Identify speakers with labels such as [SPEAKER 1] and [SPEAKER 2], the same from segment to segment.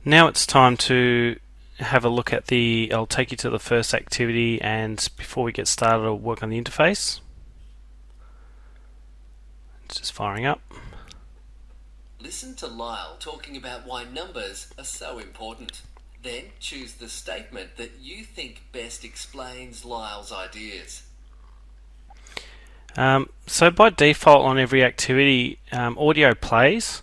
[SPEAKER 1] Now it's time to have a look at I'll take you to the first activity, and before we get started I'll work on the interface. It's just firing up.
[SPEAKER 2] Listen to Lyle talking about why numbers are so important. Then choose the statement that you think best explains Lyle's ideas.
[SPEAKER 1] So by default on every activity, audio plays.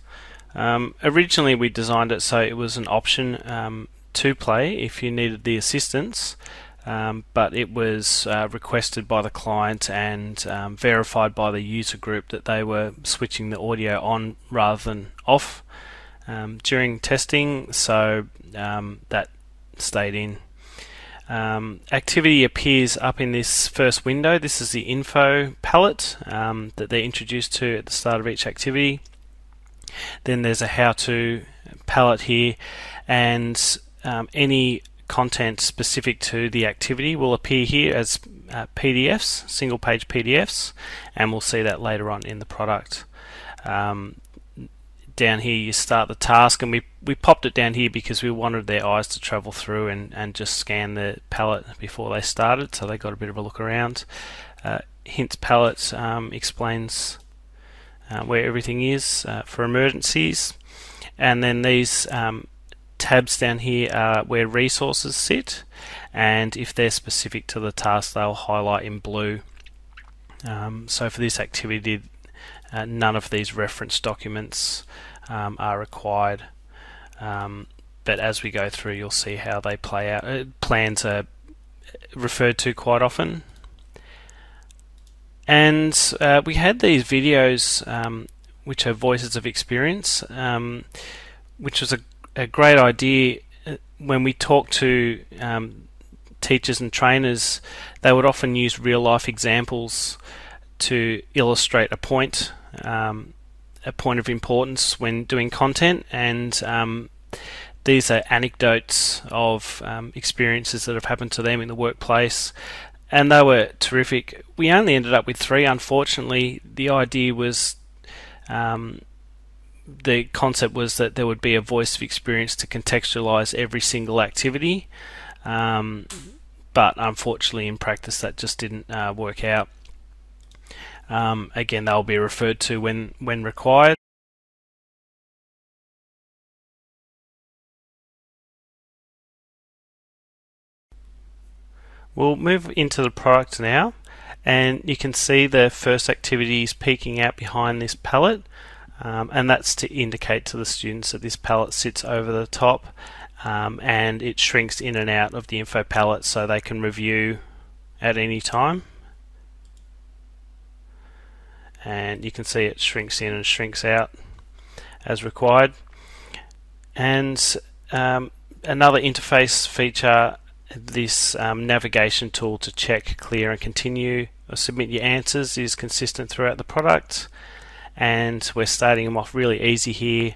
[SPEAKER 1] Originally we designed it so it was an option to play if you needed the assistance, but it was requested by the client and verified by the user group that they were switching the audio on rather than off during testing, so that stayed in. Activity appears up in this first window. This is the info palette that they're introduced to at the start of each activity. Then there's a how-to palette here, and any content specific to the activity will appear here as PDFs, single page PDFs, and we'll see that later on in the product. Down here you start the task, and we popped it down here because we wanted their eyes to travel through and just scan the palette before they started, so they got a bit of a look around. Hints palette explains where everything is for emergencies, and then these tabs down here are where resources sit, and if they're specific to the task they'll highlight in blue. So for this activity none of these reference documents are required, but as we go through you'll see how they play out. Plans are referred to quite often. And we had these videos which are voices of experience, which was a great idea. When we talk to teachers and trainers, they would often use real life examples to illustrate a point of importance when doing content, and these are anecdotes of experiences that have happened to them in the workplace, and they were terrific. We only ended up with 3, unfortunately. The idea was, the concept was that there would be a voice of experience to contextualize every single activity, but unfortunately in practice that just didn't work out. Again, they'll be referred to when required. We'll move into the product now, and you can see the first activity is peeking out behind this palette, and that's to indicate to the students that this palette sits over the top, and it shrinks in and out of the info palette so they can review at any time. And you can see it shrinks in and shrinks out as required. And another interface feature, this navigation tool to check, clear and continue or submit your answers, is consistent throughout the product. And we're starting them off really easy here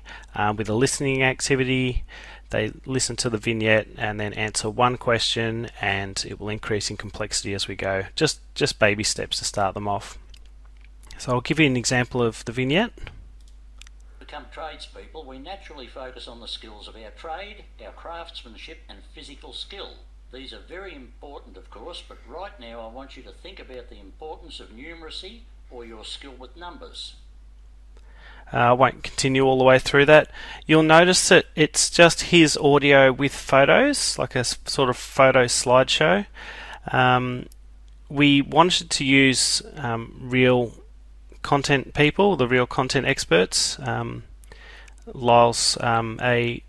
[SPEAKER 1] with a listening activity. They listen to the vignette and then answer one question, and it will increase in complexity as we go. Just baby steps to start them off. So I'll give you an example of the vignette.
[SPEAKER 3] Become tradespeople, we naturally focus on the skills of our trade, our craftsmanship and physical skill. These are very important, of course, but right now I want you to think about the importance of numeracy or your skill with numbers.
[SPEAKER 1] I won't continue all the way through that. You'll notice that it's just his audio with photos, like a sort of photo slideshow. We wanted to use real content people, the real content experts. Lyle's a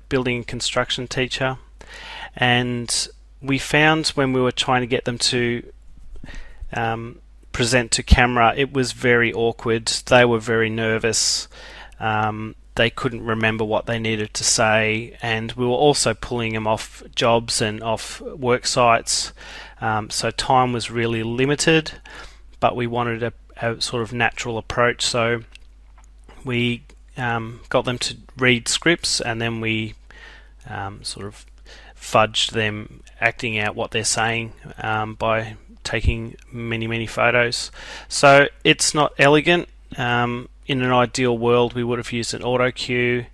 [SPEAKER 1] building and construction teacher, and we found when we were trying to get them to present to camera, it was very awkward. They were very nervous. They couldn't remember what they needed to say, and we were also pulling them off jobs and off work sites, so time was really limited, but we wanted a sort of natural approach, so we got them to read scripts, and then we sort of fudged them acting out what they're saying by taking many photos. So it's not elegant. In an ideal world we would have used an auto cue,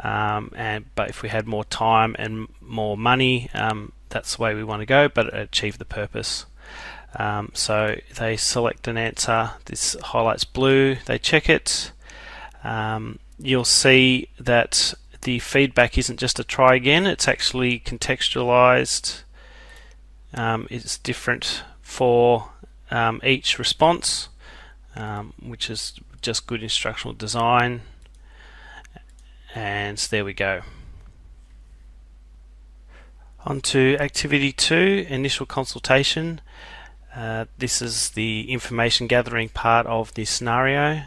[SPEAKER 1] but if we had more time and more money, that's the way we want to go, but it achieved the purpose. So they select an answer, this highlights blue, they check it. You'll see that the feedback isn't just a try again, it's actually contextualized. It's different for each response, which is just good instructional design. And there we go. On to activity 2, initial consultation. This is the information gathering part of the scenario.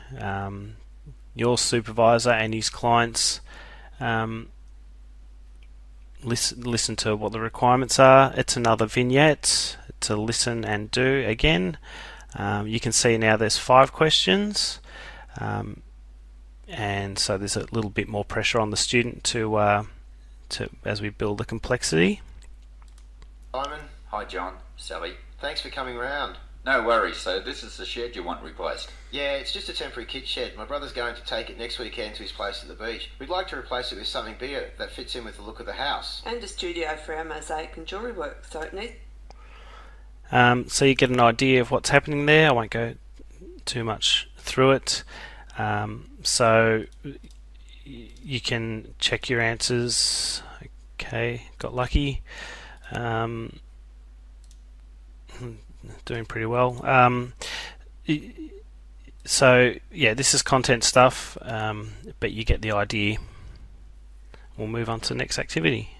[SPEAKER 1] Your supervisor and his clients listen to what the requirements are. It's another vignette to listen and do again. You can see now there's 5 questions, and so there's a little bit more pressure on the student to as we build the complexity.
[SPEAKER 4] Simon.
[SPEAKER 5] Hi John, Sally.
[SPEAKER 4] Thanks for coming round.
[SPEAKER 5] No worries, so this is the shed you want replaced?
[SPEAKER 4] Yeah, it's just a temporary kit shed. My brother's going to take it next weekend to his place at the beach. We'd like to replace it with something bigger that fits in with the look of the house.
[SPEAKER 6] And a studio for our mosaic and jewellery work, so it needs...
[SPEAKER 1] So you get an idea of what's happening there. I won't go too much through it. So you can check your answers. Okay, got lucky. Doing pretty well. So yeah, this is content stuff, but you get the idea. We'll move on to the next activity.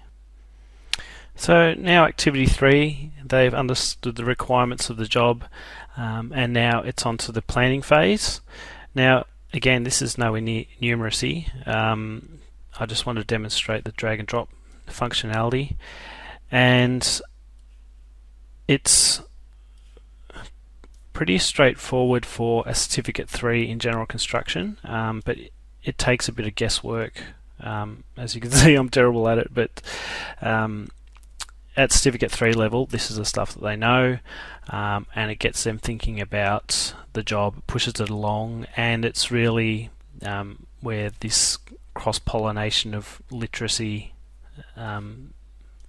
[SPEAKER 1] So now activity 3, they've understood the requirements of the job, and now it's on to the planning phase. Now again, this is nowhere near numeracy. I just want to demonstrate the drag and drop functionality, and it's pretty straightforward for a certificate 3 in general construction, but it takes a bit of guesswork. As you can see, I'm terrible at it, but at certificate 3 level, this is the stuff that they know, and it gets them thinking about the job, pushes it along, and it's really where this cross-pollination of literacy and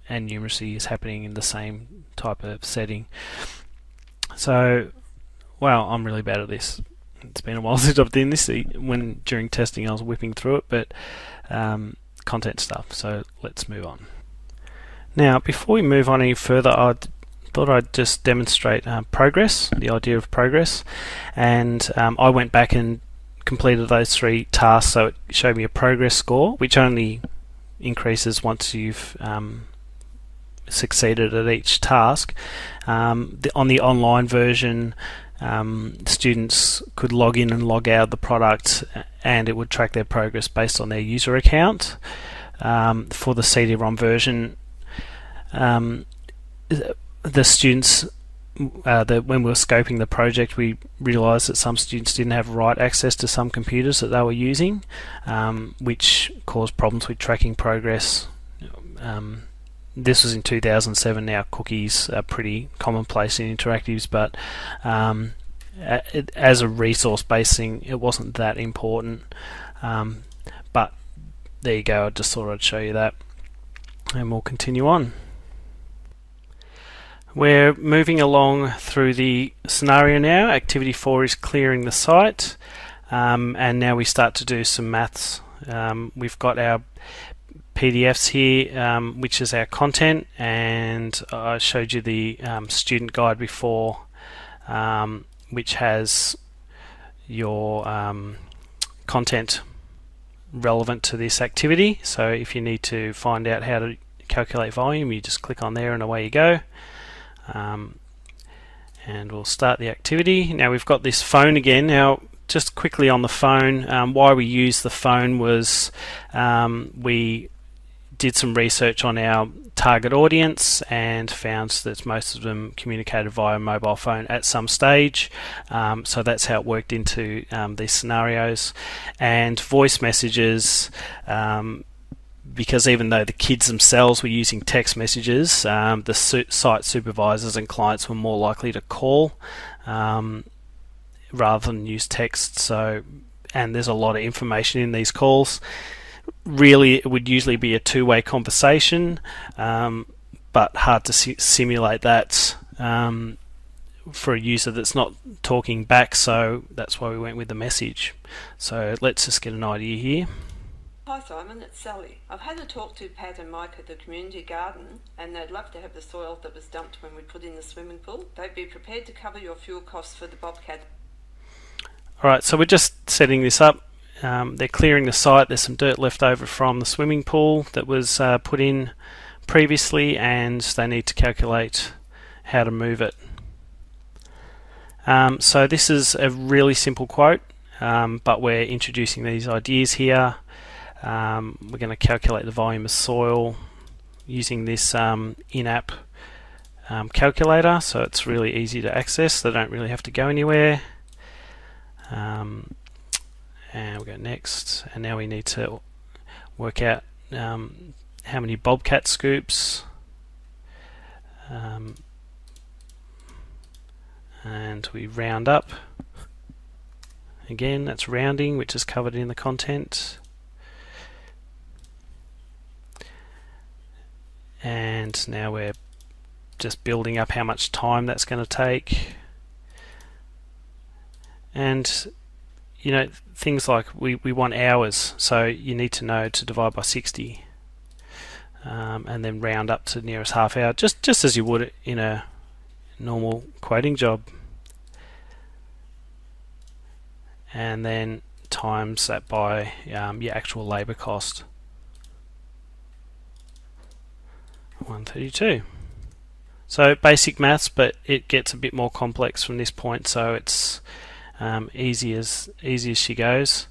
[SPEAKER 1] numeracy is happening in the same type of setting. So, wow, I'm really bad at this. It's been a while since I've done this. When during testing I was whipping through it, but content stuff. So let's move on. Now, before we move on any further, I thought I'd just demonstrate progress, the idea of progress, and I went back and completed those 3 tasks, so it showed me a progress score, which only increases once you've succeeded at each task. On the online version, students could log in and log out of the product, and it would track their progress based on their user account. For the CD-ROM version, the students, when we were scoping the project, we realised that some students didn't have right access to some computers that they were using, which caused problems with tracking progress. This was in 2007. Now cookies are pretty commonplace in interactives, but as a resource-based thing, it wasn't that important. But there you go, I just thought I'd show you that. And we'll continue on. We're moving along through the scenario now. Activity 4 is clearing the site, and now we start to do some maths. We've got our PDFs here, which is our content, and I showed you the student guide before, which has your content relevant to this activity. So if you need to find out how to calculate volume, you just click on there and away you go. And we'll start the activity. Now we've got this phone again. Now just quickly on the phone, why we used the phone was we did some research on our target audience and found that most of them communicated via mobile phone at some stage, so that's how it worked into these scenarios. And voice messages, because even though the kids themselves were using text messages, the site supervisors and clients were more likely to call rather than use text. So, and there's a lot of information in these calls. really it would usually be a two-way conversation, but hard to simulate that for a user that's not talking back, so that's why we went with the message. So let's just get an idea here.
[SPEAKER 6] Hi Simon, it's Sally. I've had a talk to Pat and Mike at the community garden, and they'd love to have the soil that was dumped when we put in the swimming pool. They'd be prepared to cover your fuel costs for the bobcat.
[SPEAKER 1] Alright, so we're just setting this up. They're clearing the site. There's some dirt left over from the swimming pool that was put in previously, and they need to calculate how to move it. So this is a really simple quote, but we're introducing these ideas here. We're going to calculate the volume of soil using this in-app calculator, so it's really easy to access. They don't really have to go anywhere. And we'll go next, and now we need to work out how many bobcat scoops, and we round up. Again, that's rounding, which is covered in the content. And now we're just building up how much time that's going to take. And you know, things like we want hours, so you need to know to divide by 60, and then round up to the nearest half hour, just as you would in a normal quoting job, and then times that by your actual labour cost, 132. So basic maths, but it gets a bit more complex from this point, so it's easy as she goes.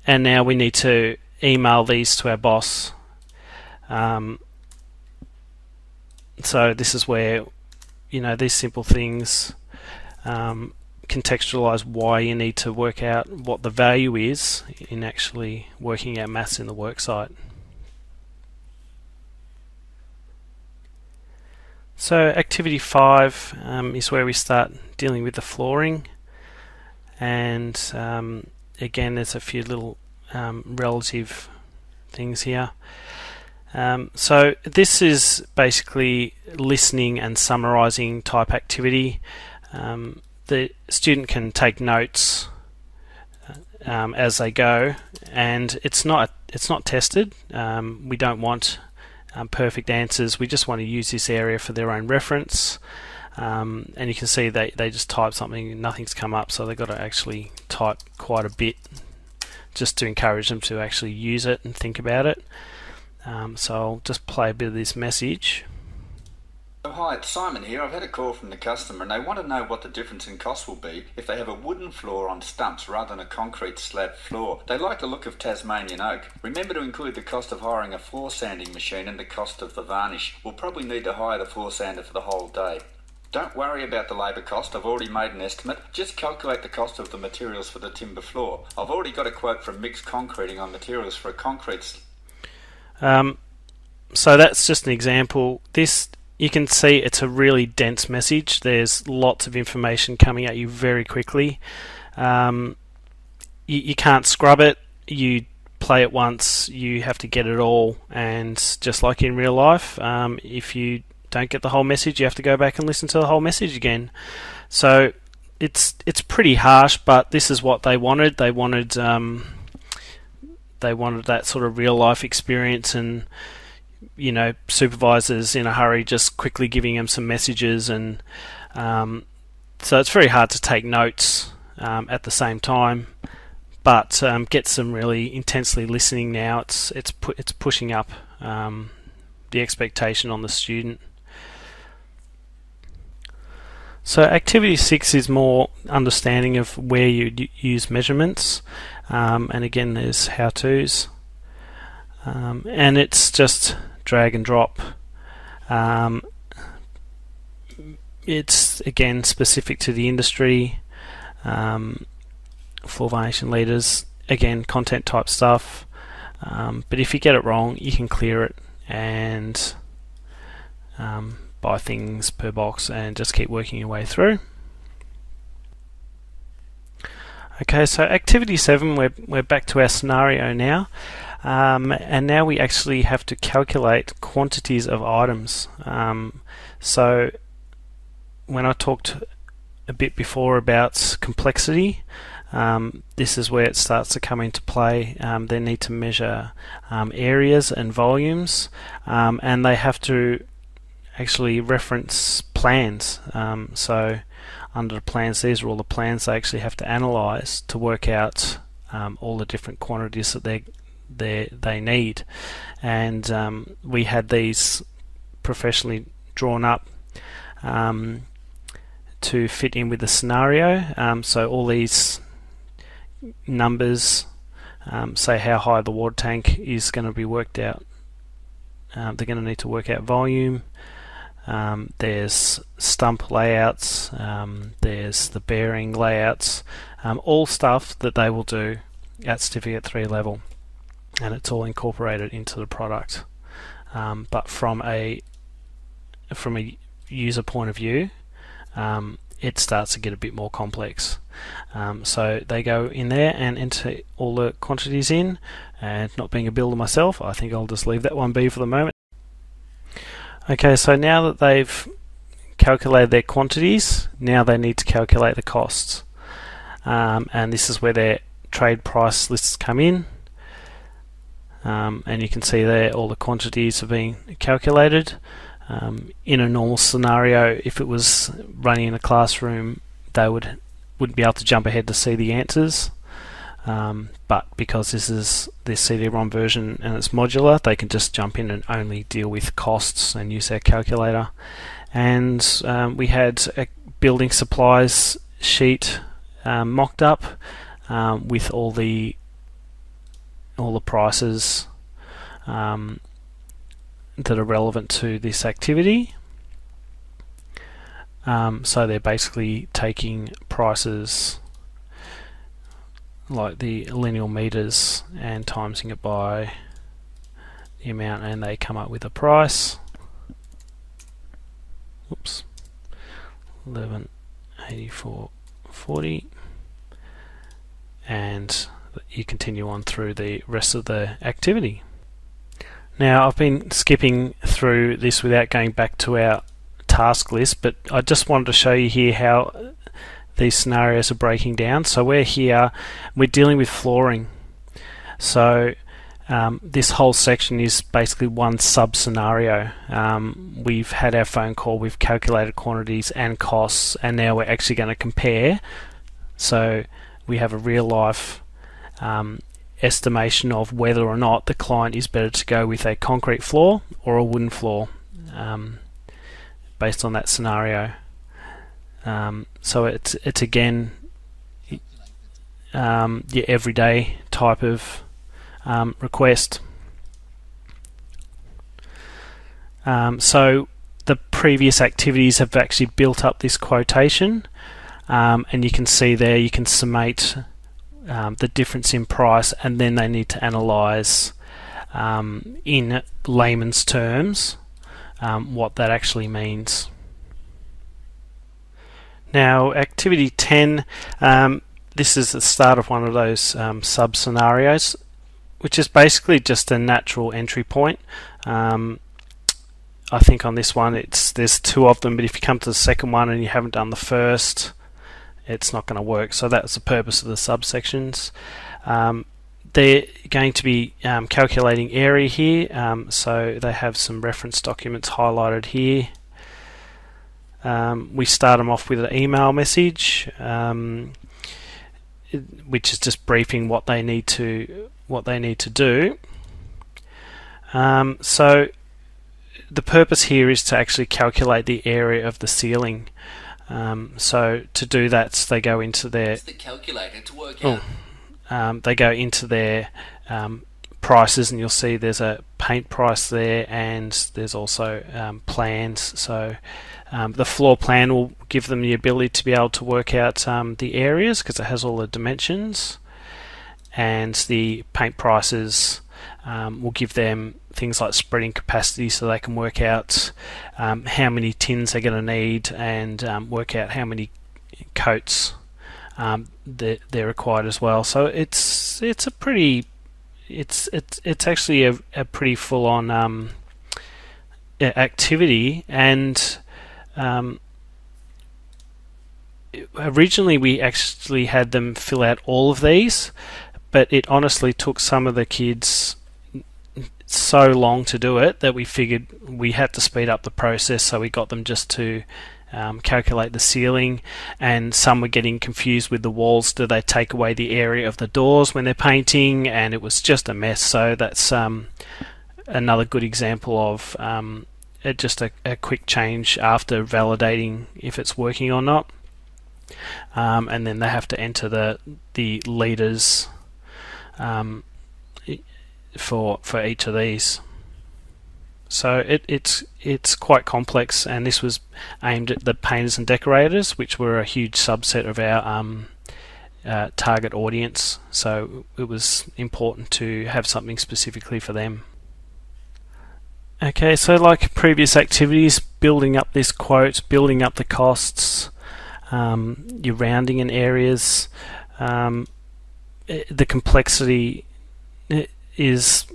[SPEAKER 1] And now we need to email these to our boss. So this is where, you know, these simple things contextualize why you need to work out what the value is in actually working out maths in the worksite. So activity 5 is where we start dealing with the flooring. And again, there's a few little relative things here. So this is basically listening and summarising type activity. The student can take notes as they go, and it's not tested. We don't want perfect answers. We just want to use this area for their own reference. And you can see they just type something and nothing's come up, so they've got to actually type quite a bit just to encourage them to actually use it and think about it. So I'll just play a bit of this message.
[SPEAKER 5] Oh, hi, it's Simon here. I've had a call from the customer and they want to know what the difference in cost will be if they have a wooden floor on stumps rather than a concrete slab floor. They like the look of Tasmanian oak. Remember to include the cost of hiring a floor sanding machine and the cost of the varnish. We'll probably need to hire the floor sander for the whole day. Don't worry about the labour cost, I've already made an estimate. Just calculate the cost of the materials for the timber floor. I've already got a quote from Mixed Concreting on materials for a concrete.
[SPEAKER 1] So that's just an example. This, you can see it's a really dense message. There's lots of information coming at you very quickly. You can't scrub it. You play it once, you have to get it all, and just like in real life, if you don't get the whole message, you have to go back and listen to the whole message again. So it's pretty harsh, but this is what they wanted. They wanted that sort of real life experience, and you know, supervisors in a hurry just quickly giving them some messages, and so it's very hard to take notes at the same time, but get some really intensely listening now. It's pushing up the expectation on the student. So activity 6 is more understanding of where you use measurements, and again there's how-tos, and it's just drag and drop. It's again specific to the industry. Floor varnishing leaders, again content type stuff, but if you get it wrong you can clear it and buy things per box and just keep working your way through. Okay, so activity 7, we're back to our scenario now. and now we actually have to calculate quantities of items. So when I talked a bit before about complexity, this is where it starts to come into play. They need to measure areas and volumes, and they have to actually reference plans. So under the plans, these are all the plans they actually have to analyze to work out all the different quantities that they need. And we had these professionally drawn up to fit in with the scenario. So all these numbers say how high the water tank is going to be worked out. They're going to need to work out volume. There's stump layouts, there's the bearing layouts, all stuff that they will do at Certificate 3 level, and it's all incorporated into the product. But from a user point of view, it starts to get a bit more complex. So they go in there and enter all the quantities in, and not being a builder myself, I think I'll just leave that one be for the moment. Okay, so now that they've calculated their quantities, now they need to calculate the costs. And this is where their trade price lists come in. And you can see there all the quantities are being calculated. In a normal scenario, if it was running in a classroom, they wouldn't be able to jump ahead to see the answers. But because this is the CD-ROM version and it's modular, they can just jump in and only deal with costs and use their calculator. And we had a building supplies sheet mocked up with all the prices that are relevant to this activity. So they're basically taking prices like the lineal meters and timesing it by the amount, and they come up with a price. Oops, 1184.40, and you continue on through the rest of the activity. Now I've been skipping through this without going back to our task list, but I just wanted to show you here how these scenarios are breaking down. So we're dealing with flooring. So this whole section is basically one sub scenario. We've had our phone call, we've calculated quantities and costs, and now we're actually going to compare. So we have a real life estimation of whether or not the client is better to go with a concrete floor or a wooden floor based on that scenario. So it's again your everyday type of request. So the previous activities have actually built up this quotation, and you can see there you can summate the difference in price, and then they need to analyse in layman's terms what that actually means. Now activity 10, this is the start of one of those sub scenarios, which is basically just a natural entry point. I think on this one there's two of them, but if you come to the second one and you haven't done the first, it's not going to work. So that's the purpose of the subsections. They're going to be calculating area here, so they have some reference documents highlighted here. We start them off with an email message, which is just briefing what they need to do. So the purpose here is to actually calculate the area of the ceiling. So to do that, they go into their
[SPEAKER 2] calculator to work out.
[SPEAKER 1] They go into their prices, and you'll see there's a paint price there, and there's also plans. So the floor plan will give them the ability to be able to work out the areas because it has all the dimensions, and the paint prices will give them things like spreading capacity, so they can work out how many tins they're going to need, and work out how many coats they're required as well. So it's a pretty it's actually a pretty full on activity, and originally we actually had them fill out all of these, but it honestly took some of the kids so long to do it that we figured we had to speed up the process, so we got them just to calculate the ceiling, and some were getting confused with the walls. Do they take away the area of the doors when they're painting? And it was just a mess. So that's another good example of just a quick change after validating if it's working or not. And then they have to enter the leaders for each of these. So it's quite complex, and this was aimed at the painters and decorators, which were a huge subset of our target audience. So it was important to have something specifically for them. Okay, so like previous activities, building up this quote, building up the costs, you're rounding in areas. The complexity is,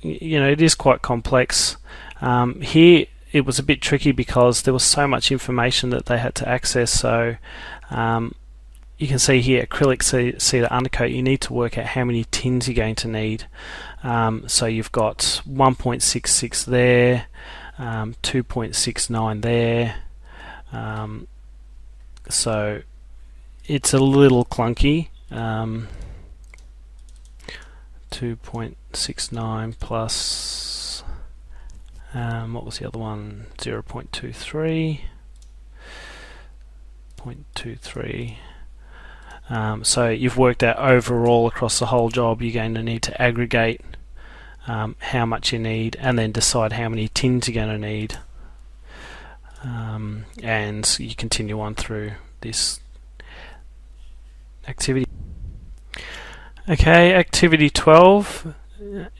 [SPEAKER 1] it is quite complex. Here it was a bit tricky because there was so much information that they had to access. So you can see here, acrylic cedar undercoat, you need to work out how many tins you're going to need. So you've got 1.66 there, 2.69 there. So it's a little clunky. 2.69 plus, what was the other one? 0.23. 0.23. So you've worked out overall across the whole job you're going to need to aggregate how much you need, and then decide how many tins you're going to need. And you continue on through this activity. Okay, activity 12.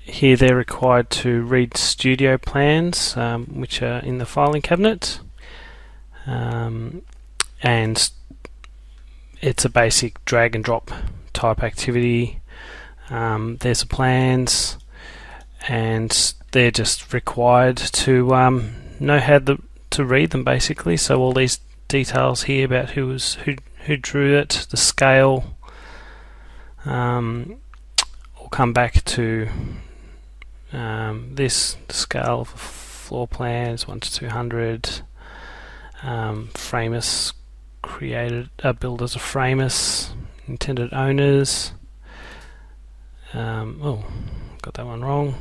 [SPEAKER 1] Here they're required to read studio plans, which are in the filing cabinet, and it's a basic drag and drop type activity. There's the plans, and they're just required to know how to read them, basically. So all these details here about who drew it, the scale. We'll come back to this, the scale of floor plans 1 to 200. Framers created, builders are framers, intended owners. Oh, got that one wrong.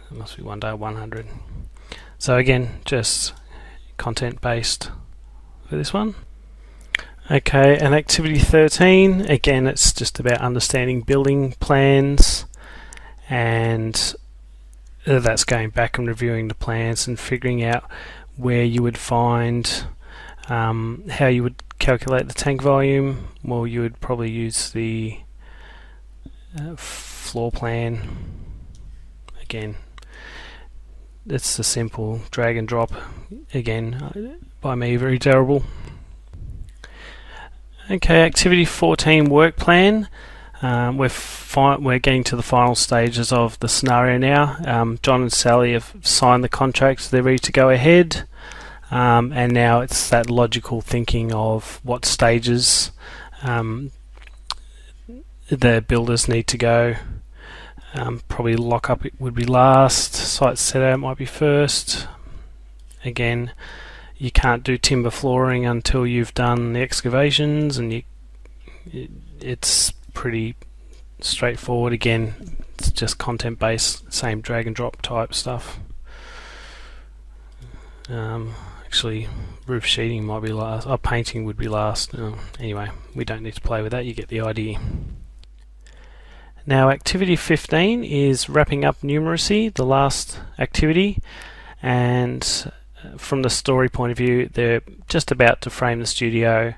[SPEAKER 1] It must be 1 to 100. So again, just content based for this one. Okay, and activity 13, again it's just about understanding building plans, and that's going back and reviewing the plans and figuring out where you would find how you would calculate the tank volume. Well, you would probably use the floor plan. Again, it's the simple drag and drop, again by me very terrible. Okay, activity 14, work plan. We're getting to the final stages of the scenario now. John and Sally have signed the contract, they're ready to go ahead, and now it's that logical thinking of what stages the builders need to go. Probably lock up it would be last, site setup might be first. Again, you can't do timber flooring until you've done the excavations, and it's pretty straightforward. Again, it's just content based, same drag and drop type stuff. Actually, roof sheeting might be last, painting would be last. Anyway, we don't need to play with that, you get the idea. Now activity 15 is wrapping up numeracy, the last activity, and from the story point of view, they're just about to frame the studio,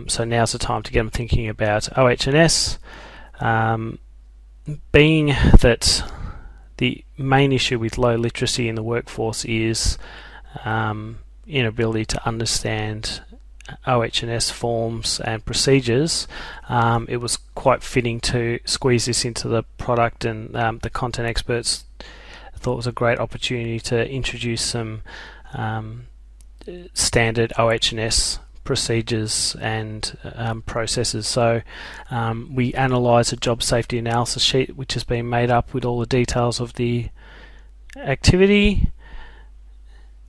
[SPEAKER 1] so now's the time to get them thinking about OH&S. Being that the main issue with low literacy in the workforce is inability to understand OH&S forms and procedures, it was quite fitting to squeeze this into the product, and the content experts thought it was a great opportunity to introduce some standard OH&S procedures and processes. So we analyse a job safety analysis sheet which has been made up with all the details of the activity,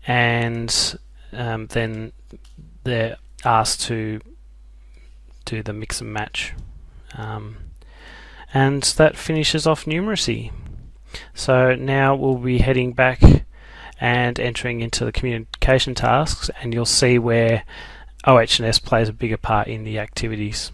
[SPEAKER 1] and then they're asked to do the mix and match, and that finishes off numeracy. So now we'll be heading back and entering into the communication tasks, and you'll see where OH&S plays a bigger part in the activities.